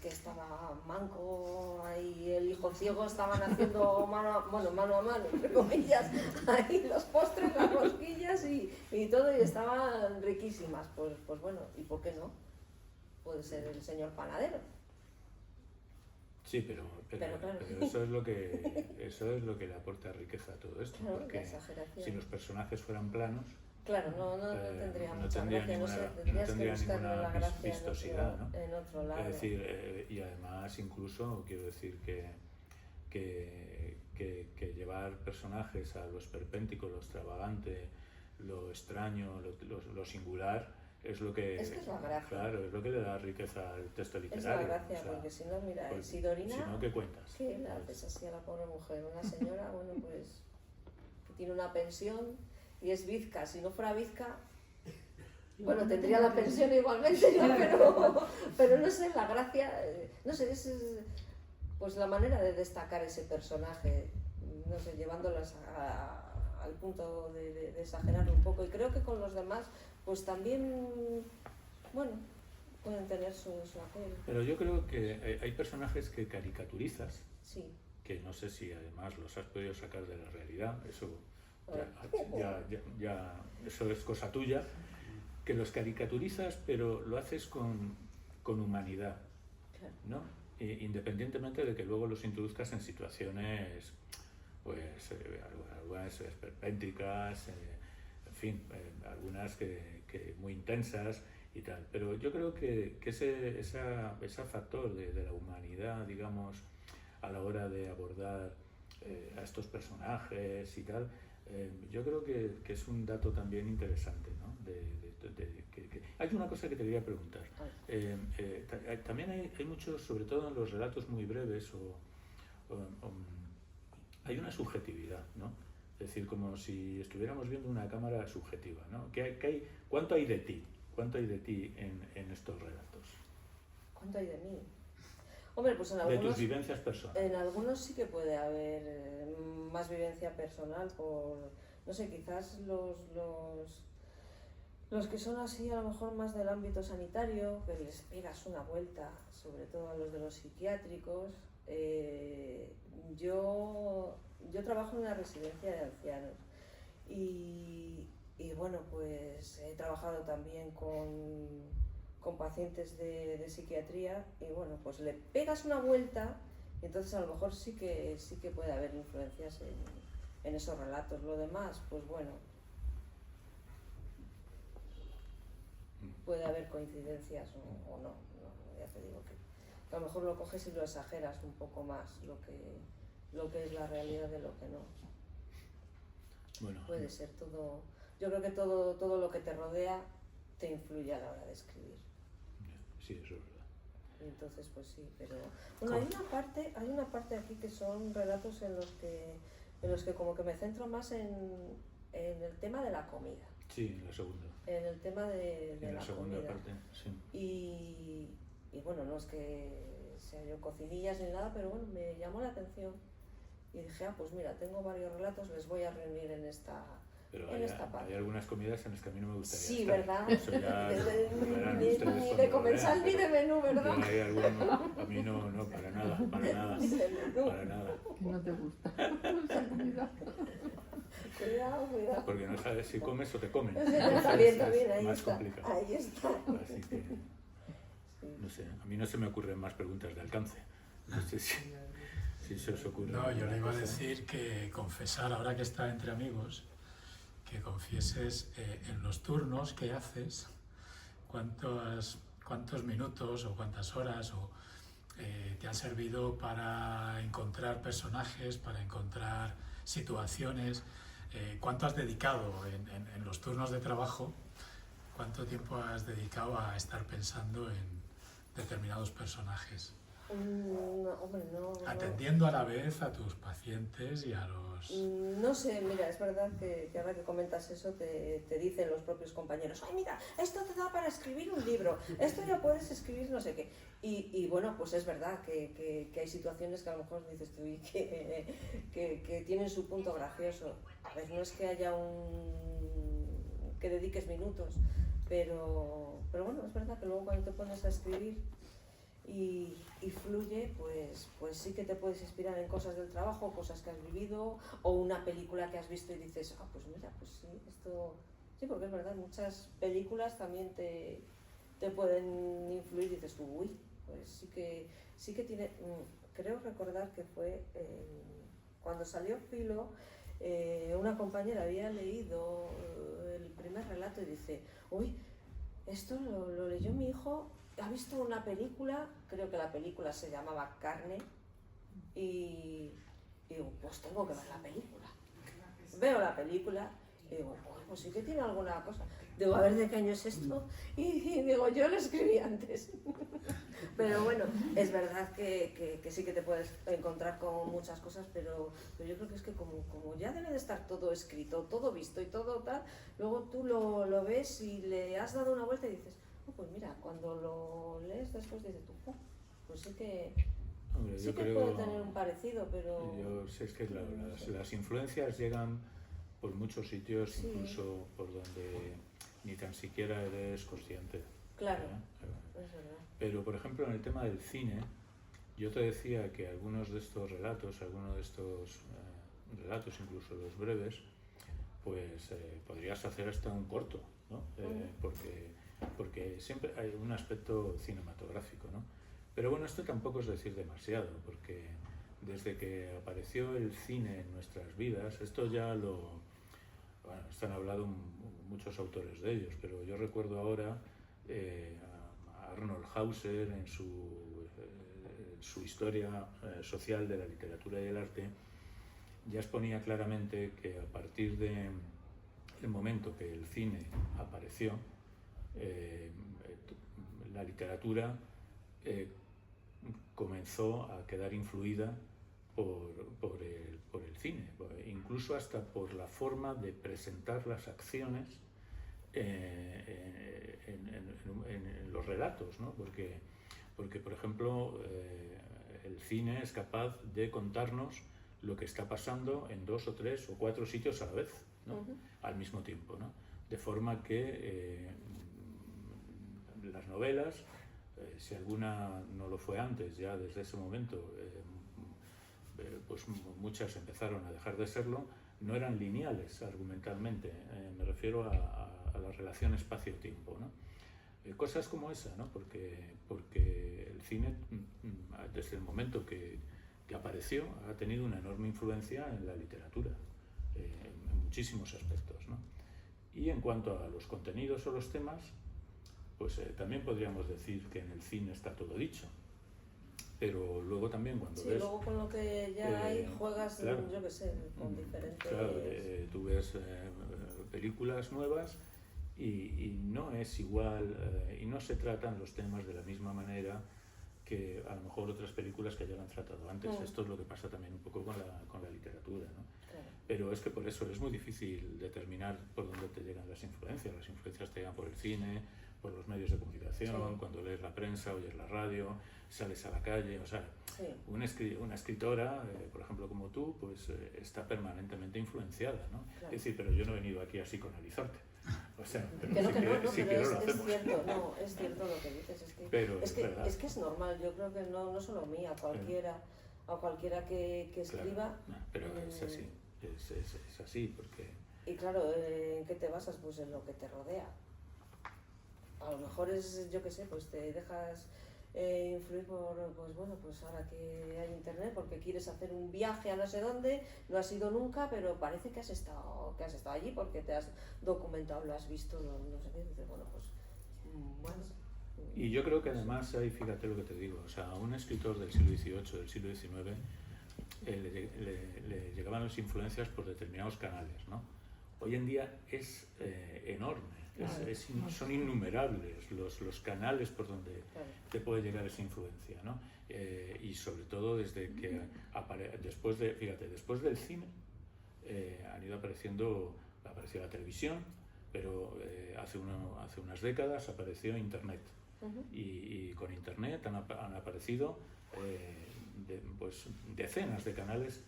que estaba manco, ahí el hijo ciego, estaban haciendo mano a mano, entre comillas, ahí los postres, las rosquillas y todo, y estaban riquísimas. Pues bueno, ¿y por qué no? Puede ser el señor panadero. Sí, pero claro. eso es lo que le aporta riqueza a todo esto, Claro, porque si los personajes fueran planos, claro, no tendría mucha tendría gracia, ninguna, no sé, tendrías no tendría que buscarle ninguna la gracia vistosidad, ¿no? en otro lado. Es decir, y además incluso quiero decir que llevar personajes a lo esperpéntico, lo extravagante, lo extraño, lo singular, es lo que, es la gracia. Claro, es lo que le da riqueza al texto literario. Es la gracia, o sea, porque si no, mira, pues, Isidorina, si no, ¿qué cuentas? ¿qué le haces así a la pobre mujer? Una señora, bueno, pues que tiene una pensión y es bizca. Si no fuera bizca, Bueno, tendría la pensión igualmente, ¿no? pero no sé, la gracia, no sé, es pues la manera de destacar ese personaje, no sé, llevándolas al punto de exagerar un poco. Y creo que con los demás, pues también, bueno, pueden tener su aquel. Pero yo creo que hay personajes que caricaturizas, Sí. que no sé si además los has podido sacar de la realidad, eso eso es cosa tuya, que los caricaturizas, pero lo haces con humanidad, Claro. ¿no? Independientemente de que luego los introduzcas en situaciones, pues, algunas esperpénticas, en fin, algunas que muy intensas y tal. Pero yo creo que ese factor de la humanidad, digamos, a la hora de abordar a estos personajes y tal, yo creo que es un dato también interesante, ¿no? Hay una cosa que te quería preguntar. También hay muchos, sobre todo en los relatos muy breves, hay una subjetividad, ¿no? Es decir, como si estuviéramos viendo una cámara subjetiva, ¿no? ¿Cuánto hay de ti? ¿Cuánto hay de ti en estos relatos? ¿Cuánto hay de mí? Hombre, pues en De algunos, tus vivencias personales. en algunos sí que puede haber más vivencia personal por, no sé, quizás los que son así a lo mejor más del ámbito sanitario, que les pegas una vuelta, sobre todo a los de los psiquiátricos. Yo trabajo en una residencia de ancianos y bueno, pues he trabajado también con pacientes de psiquiatría y bueno, pues le pegas una vuelta y entonces a lo mejor sí que puede haber influencias en esos relatos. Lo demás, pues bueno, puede haber coincidencias o no, ya te digo que a lo mejor lo coges y lo exageras un poco más lo que es la realidad de lo que no. Bueno, Puede ser todo, yo creo que todo lo que te rodea te influye a la hora de escribir. sí, eso es verdad. Y entonces pues sí, pero bueno, hay una parte aquí que son relatos en los que como que me centro más en el tema de la comida. Sí, en la segunda. En el tema de En la la segunda comida. parte, sí. Y bueno, no es que sea yo cocinillas ni nada, pero bueno, me llamó la atención. Y dije, pues mira, tengo varios relatos, les voy a reunir en esta Pero parte. hay algunas comidas en las que a mí no me gustaría Sí, estar. ¿verdad? Eso ya lo verán Ni ustedes de cuando lo comensal vean, ni de menú, ¿verdad? yo hay alguno, a mí no, para nada, Ni de menú. para nada. Que no te gusta esa comida. Cuidado. Porque no sabes si comes o te comen. Está bien, Es ahí más está. complicado. Ahí está. Así que, no sé, a mí no se me ocurren más preguntas de alcance. No sé si se os ocurre. No, yo le iba a alguna cosa. decir que confesar, ahora que está entre amigos, que confieses en los turnos que haces, cuántos minutos o cuántas horas te han servido para encontrar personajes, para encontrar situaciones, cuánto has dedicado en los turnos de trabajo, cuánto tiempo has dedicado a estar pensando en determinados personajes. Hombre, no. Atendiendo a la vez a tus pacientes y a los... No sé, mira, es verdad que ahora que comentas eso te dicen los propios compañeros, ay mira, esto te da para escribir un libro, esto ya puedes escribir no sé qué. Y bueno, pues es verdad que hay situaciones que a lo mejor dices tú y que tienen su punto gracioso. A ver, no es que haya que dediques minutos, pero bueno, es verdad que luego cuando te pones a escribir y fluye, pues sí que te puedes inspirar en cosas del trabajo, cosas que has vivido, o una película que has visto y dices, pues mira, pues sí, esto... Sí, porque es verdad, muchas películas también te pueden influir y dices, uy, pues sí que tiene... Creo recordar que fue cuando salió Filo, una compañera había leído el primer relato y dice, uy, esto lo leyó mi hijo... Ha visto una película, creo que la película se llamaba Carne, y digo, pues tengo que ver la película. Veo la película Y digo, pues sí que tiene alguna cosa. Digo, a ver, ¿de qué año es esto? Y digo, yo lo escribí antes. Pero bueno, es verdad que sí que te puedes encontrar con muchas cosas, pero yo creo que es que como ya debe de estar todo escrito, todo visto y todo tal, luego tú lo ves y le has dado una vuelta y dices, pues mira, cuando lo lees después dices tú, pues sí que... Hombre, Sí yo que creo, puede tener un parecido, pero... yo sé es que las influencias llegan por muchos sitios, Sí. incluso por donde ni tan siquiera eres consciente. Claro, ¿Eh? es verdad. Pero, por ejemplo, en el tema del cine, yo te decía que algunos de estos relatos, incluso los breves, pues podrías hacer hasta un corto, ¿no? Porque siempre hay un aspecto cinematográfico, ¿no? Pero bueno, esto tampoco es decir demasiado, porque desde que apareció el cine en nuestras vidas, esto ya están hablando muchos autores de ellos, pero yo recuerdo ahora a Arnold Hauser en su historia social de la literatura y el arte, ya exponía claramente que a partir del momento que el cine apareció, la literatura comenzó a quedar influida por el cine, incluso hasta por la forma de presentar las acciones en los relatos, ¿no? Porque, por ejemplo, el cine es capaz de contarnos lo que está pasando en 2 o 3 o 4 sitios a la vez, ¿no? Al mismo tiempo, ¿no? De forma que las novelas, si alguna no lo fue antes, ya desde ese momento, pues muchas empezaron a dejar de serlo, no eran lineales argumentalmente, me refiero a la relación espacio-tiempo, ¿no? Cosas como esa, ¿no? Porque el cine, desde el momento que apareció, ha tenido una enorme influencia en la literatura, en muchísimos aspectos, ¿no? Y en cuanto a los contenidos o los temas, pues también podríamos decir que en el cine está todo dicho, pero luego también cuando ves... luego con lo que ya hay juegas, claro, yo qué sé, con diferentes... Claro, tú ves películas nuevas y no es igual, y no se tratan los temas de la misma manera que a lo mejor otras películas que ya lo han tratado antes. Esto es lo que pasa también un poco con la literatura, ¿no? Claro. Pero es que por eso es muy difícil determinar por dónde te llegan las influencias. Las influencias te llegan por el cine, por los medios de comunicación, cuando lees la prensa, oyes la radio, sales a la calle, o sea, una escritora, por ejemplo, como tú, pues está permanentemente influenciada, ¿no? Claro. Es decir, pero yo no he venido aquí a psicoanalizarte. O sea, pero pero si quiero lo es hacemos. cierto, no, es cierto lo que dices, es que es normal, yo creo que no solo mía, a cualquiera que escriba. Claro, pero es así, es así, porque... Y claro, ¿en qué te basas? Pues en lo que te rodea. A lo mejor es, yo qué sé, pues te dejas influir por, pues bueno, pues ahora que hay internet, porque quieres hacer un viaje a no sé dónde, no has ido nunca, pero parece que has estado allí porque te has documentado, lo has visto, no sé qué, dices, bueno, pues bueno. Y yo creo que además hay, fíjate lo que te digo, o sea, a un escritor del siglo XVIII, del siglo XIX, le llegaban las influencias por determinados canales, ¿no? Hoy en día es enorme. Son innumerables los canales por donde te puede llegar esa influencia, ¿no? Y sobre todo desde que después del cine apareció la televisión, pero hace unas décadas apareció Internet. Y con Internet han aparecido pues decenas de canales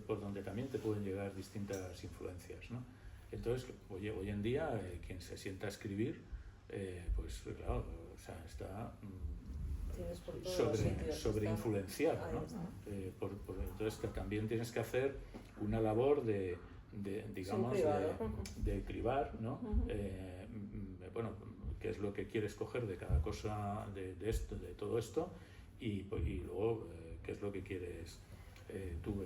por donde también te pueden llegar distintas influencias, ¿no? Entonces, hoy en día, quien se sienta a escribir, pues claro, o sea, está sobreinfluenciado, ¿no? Entonces, también tienes que hacer una labor de cribar, ¿no? Bueno, qué es lo que quieres coger de cada cosa de todo esto, y luego qué es lo que quieres tú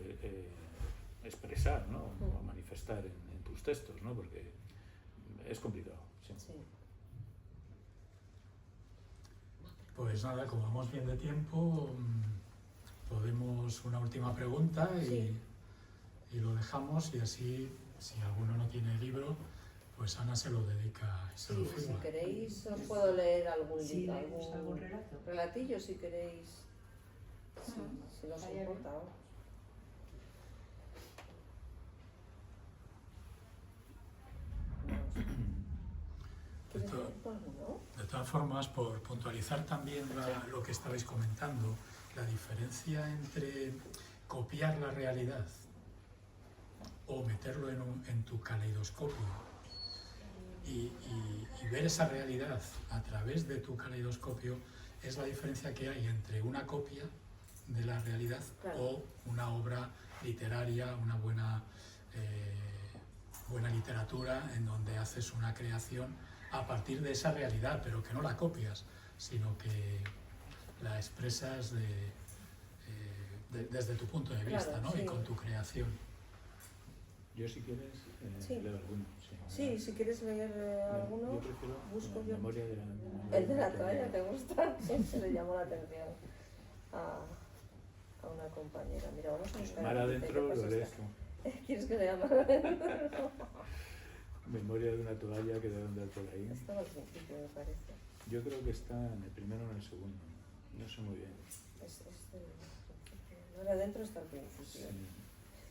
expresar, ¿no? O manifestar en tus textos, ¿no? Porque es complicado. Sí. Pues nada, como vamos bien de tiempo, podemos una última pregunta y lo dejamos, y así si alguno no tiene libro, pues Ana se lo dedica y se lo Sí, si firma. queréis os puedo leer algún Sí, libro, leemos algún relato. relatillo si queréis, si no os Estaría importa. Vamos. ¿Quieres Esto- leer tú alguno? De todas formas, por puntualizar también lo que estabais comentando, la diferencia entre copiar la realidad o meterlo en tu caleidoscopio y ver esa realidad a través de tu caleidoscopio es la diferencia que hay entre una copia de la realidad Claro. o una obra literaria, una buena literatura en donde haces una creación a partir de esa realidad, pero que no la copias, sino que la expresas desde tu punto de vista, Claro, ¿no? sí. Y con tu creación. Yo si quieres Sí. leo alguno. Sí, si quieres leer alguno, Yo prefiero busco la yo. memoria de la... El de la toalla, ¿te gusta? Se le llamó la atención a una compañera. Mira, vamos a buscar. Mar aquí, adentro ¿qué lo pasa lees esta? tú. ¿Quieres que lea Mar adentro? Memoria de una toalla que debe andar por ahí. Estaba al principio, me parece. Yo creo que está en el primero o en el segundo. No sé muy bien. Es del principio. Mar adentro está al principio. Sí,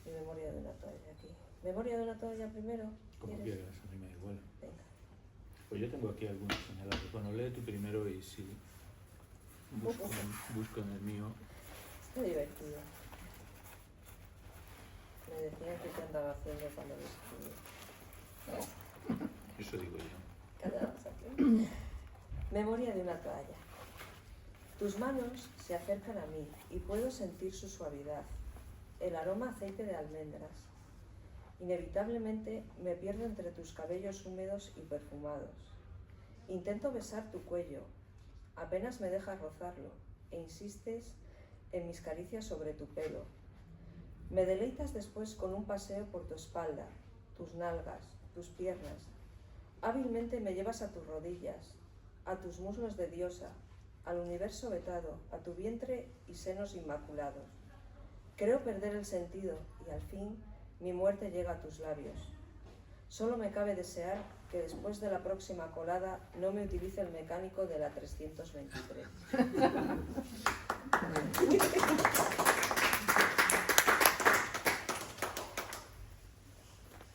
Y memoria de una toalla aquí. ¿Memoria de una toalla primero? como ¿Quieres? quieras, a mí me da igual. Venga. Pues yo tengo aquí algunos señalados. Bueno, lee tú primero y sí. Busco en el mío. Está divertido. Me decían que te andaba haciendo cuando lo escribí. Eso digo yo. Quedamos aquí. Memoria de una toalla. Tus manos se acercan a mí y puedo sentir su suavidad, el aroma a aceite de almendras. Inevitablemente me pierdo entre tus cabellos húmedos y perfumados. Intento besar tu cuello, apenas me dejas rozarlo e insistes en mis caricias sobre tu pelo. Me deleitas después con un paseo por tu espalda, tus nalgas, tus piernas. Hábilmente me llevas a tus rodillas, a tus muslos de diosa, al universo vetado, a tu vientre y senos inmaculados. Creo perder el sentido y al fin mi muerte llega a tus labios. Solo me cabe desear que después de la próxima colada no me utilice el mecánico de la 323.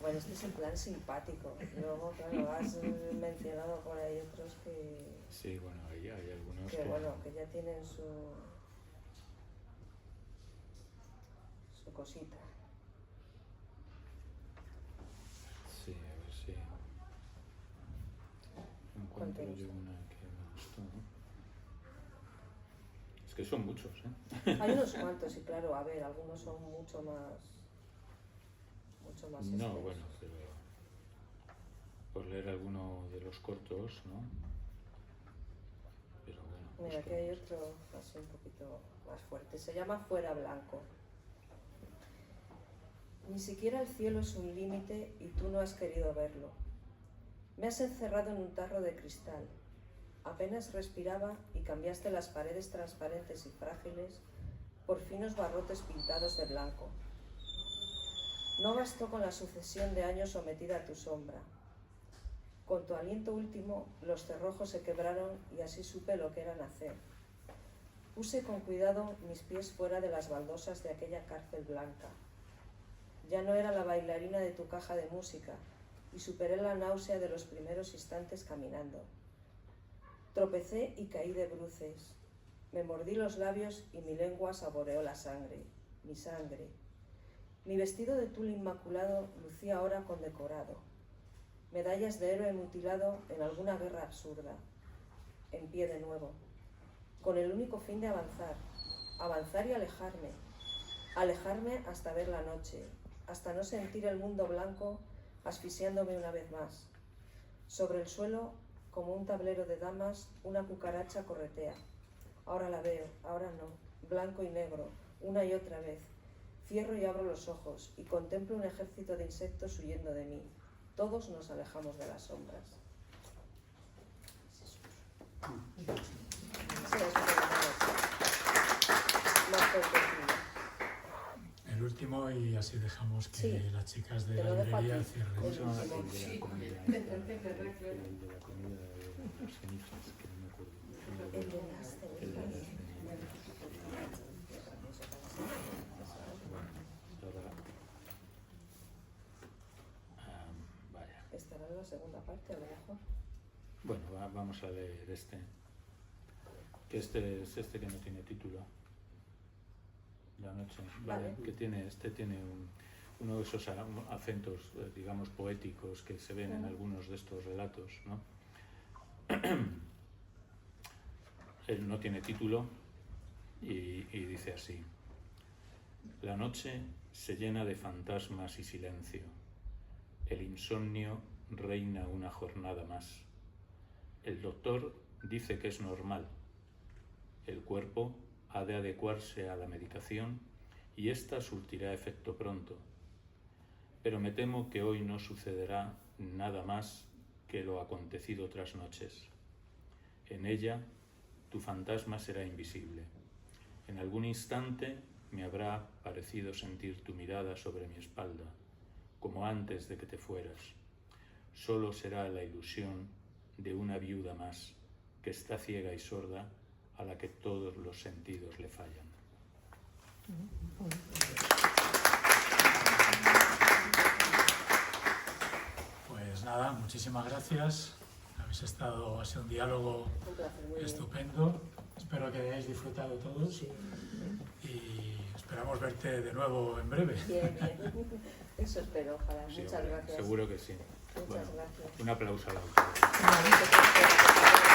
Bueno, este es en plan simpático. Luego, claro, has mencionado por ahí otros que Sí, bueno, ahí hay algunos bueno, que ya tienen su cosita. Sí, a ver si encuentro ¿Cuál te yo gusta? una que me gustó, ¿no? Es que son muchos, ¿eh? Hay unos cuantos y claro, a ver, algunos son mucho más No, extensos. bueno, pero por leer alguno de los cortos, ¿no? Pero bueno. Mira, aquí hay otro así un poquito más fuerte. Se llama Fuera Blanco. Ni siquiera el cielo es un límite y tú no has querido verlo. Me has encerrado en un tarro de cristal. Apenas respiraba y cambiaste las paredes transparentes y frágiles por finos barrotes pintados de blanco. No bastó con la sucesión de años sometida a tu sombra. Con tu aliento último, los cerrojos se quebraron y así supe lo que era nacer. Puse con cuidado mis pies fuera de las baldosas de aquella cárcel blanca. Ya no era la bailarina de tu caja de música y superé la náusea de los primeros instantes caminando. Tropecé y caí de bruces. Me mordí los labios y mi lengua saboreó la sangre, mi sangre. Mi vestido de tul inmaculado lucía ahora condecorado. Medallas de héroe mutilado en alguna guerra absurda. En pie de nuevo. Con el único fin de avanzar. Avanzar y alejarme. Alejarme hasta ver la noche. Hasta no sentir el mundo blanco asfixiándome una vez más. Sobre el suelo, como un tablero de damas, una cucaracha corretea. Ahora la veo, ahora no. Blanco y negro, una y otra vez. Cierro y abro los ojos y contemplo un ejército de insectos huyendo de mí. Todos nos alejamos de las sombras. Ese es más fuertecillo. último y así dejamos que Sí. las chicas de Te la lo dejo a librería ti. cierren. ¿Cómo se llama? último. El de la comida. Sí. esta, Entonces, ¿verdad? Claro. el de la comida de las cenizas, que no me acuerdo. El de las El de las cenizas. cenizas. Bueno, ahora... vaya. Estará en la segunda parte, a lo mejor. Bueno, vamos a leer este. Que este es este que no tiene título. La noche. Vale. Que tiene, este tiene uno de esos acentos, digamos, poéticos que se ven en algunos de estos relatos, ¿no? Él no tiene título y dice así: la noche se llena de fantasmas y silencio. El insomnio reina una jornada más. El doctor dice que es normal. El cuerpo ha de adecuarse a la medicación y ésta surtirá efecto pronto. Pero me temo que hoy no sucederá nada más que lo acontecido otras noches. En ella, tu fantasma será invisible. En algún instante me habrá parecido sentir tu mirada sobre mi espalda, como antes de que te fueras. Solo será la ilusión de una viuda más que está ciega y sorda, a la que todos los sentidos le fallan. Pues nada, muchísimas gracias. Habéis estado, ha sido un diálogo Un placer, muy bien. estupendo. Espero que hayáis disfrutado todos Sí. y esperamos verte de nuevo en breve. Bien, bien. Eso espero, ojalá. Sí, Muchas hombre, gracias. seguro que sí. Muchas Bueno, gracias. un aplauso a la autora. Gracias.